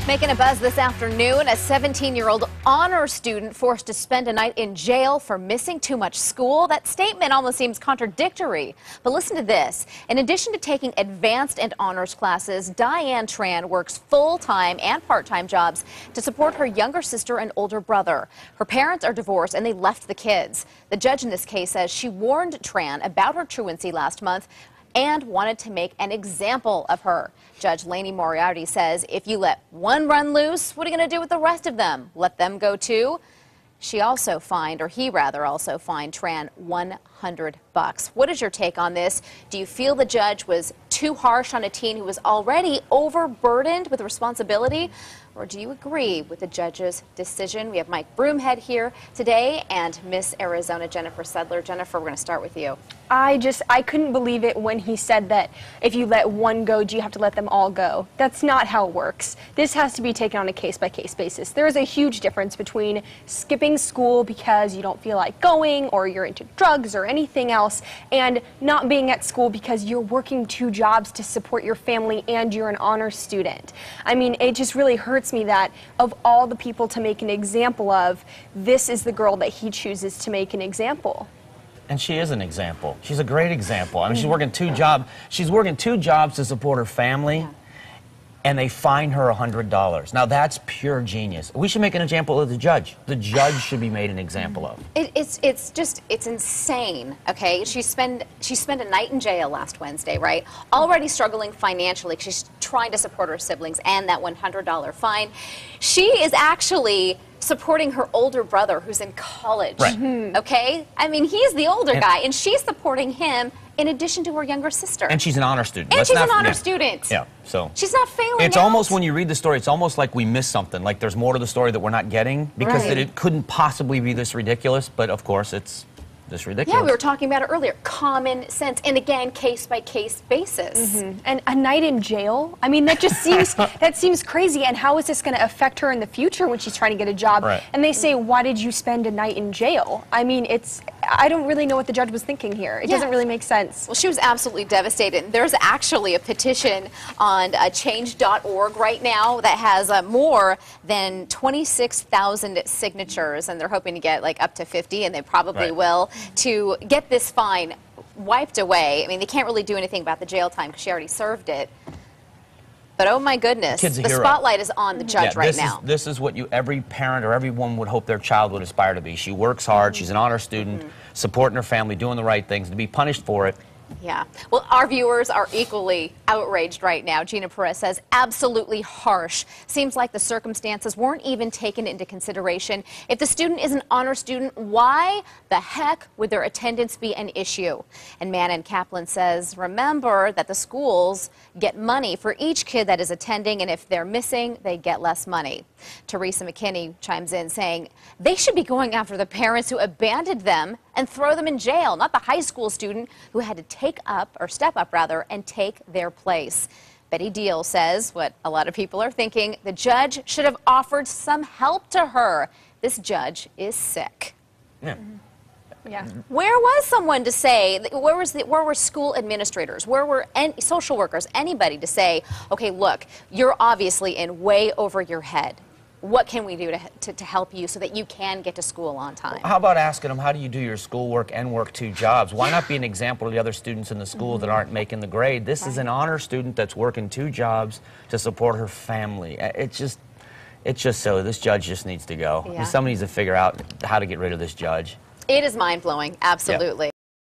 Making a buzz this afternoon, a 17-year-old honor student forced to spend a night in jail for missing too much school. That statement almost seems contradictory. But listen to this. In addition to taking advanced and honors classes, Diane Tran works full-time and part-time jobs to support her younger sister and older brother. Her parents are divorced and they left the kids. The judge in this case says she warned Tran about her truancy last month and wanted to make an example of her. Judge Lainey Moriarty says if you let one run loose, what are you going to do with the rest of them? Let them go too? She also fined, or he rather also fined Tran $100. What is your take on this? Do you feel the judge was too harsh on a teen who was already overburdened with responsibility? Or do you agree with the judge's decision? We have Mike Broomhead here today and Miss Arizona Jennifer Sedler. Jennifer, we're going to start with you. I couldn't believe it when he said that if you let one go, do you have to let them all go? That's not how it works. This has to be taken on a case-by-case basis. There is a huge difference between skipping school because you don't feel like going or you're into drugs or anything else, and not being at school because you're working two jobs to support your family and you're an honor student. I mean, it just really hurts me that of all the people to make an example of, this is the girl that he chooses to make an example. And she is an example. She's a great example. I mean, she's working two jobs. She's working two jobs to support her family, and they fine her $100. Now that's pure genius. We should make an example of the judge. The judge should be made an example of. It's insane. Okay, she spent a night in jail last Wednesday, right? Already struggling financially. She's trying to support her siblings and that $100 fine. She is actually supporting her older brother who's in college. Right. Okay? I mean, he's the older guy, and she's supporting him in addition to her younger sister. And she's an honor student. And she's an honor student. Yeah, so. She's not failing It's out. almost, when you read the story, it's almost like we missed something. Like there's more to the story that we're not getting because it couldn't possibly be this ridiculous, but of course it's this ridiculous. Yeah, we were talking about it earlier. Common sense, and again, case-by-case basis. And a night in jail? I mean, that just seems, that seems crazy. And how is this going to affect her in the future when she's trying to get a job? Right. And they say, why did you spend a night in jail? I mean, I don't really know what the judge was thinking here. It doesn't really make sense. Well, she was absolutely devastated. There's actually a petition on change.org right now that has more than 26,000 signatures, and they're hoping to get like up to 50, and they probably will, to get this fine wiped away. I mean, they can't really do anything about the jail time because she already served it. But oh my goodness, the spotlight is on the judge right now. This is what every parent or everyone would hope their child would aspire to be. She works hard, she's an honor student, supporting her family, doing the right things. To be punished for it. Yeah. Well, our viewers are equally outraged right now. Gina Perez says absolutely harsh. Seems like the circumstances weren't even taken into consideration. If the student is an honor student, why the heck would their attendance be an issue? And Manon Kaplan says, remember that the schools get money for each kid that is attending, and if they're missing, they get less money. Teresa McKinney chimes in saying they should be going after the parents who abandoned them and throw them in jail, not the high school student who had to step up and take their place. Betty Deal says what a lot of people are thinking, the judge should have offered some help to her. This judge is sick. Where was someone to say, where were school administrators, where were social workers, anybody to say, okay, look, you're obviously in way over your head. What can we do to help you so that you can get to school on time? How about asking them, how do you do your schoolwork and work two jobs? Why not be an example to the other students in the school that aren't making the grade? This is an honor student that's working two jobs to support her family. It's just silly. This judge just needs to go. Somebody needs to figure out how to get rid of this judge. It is mind-blowing, absolutely.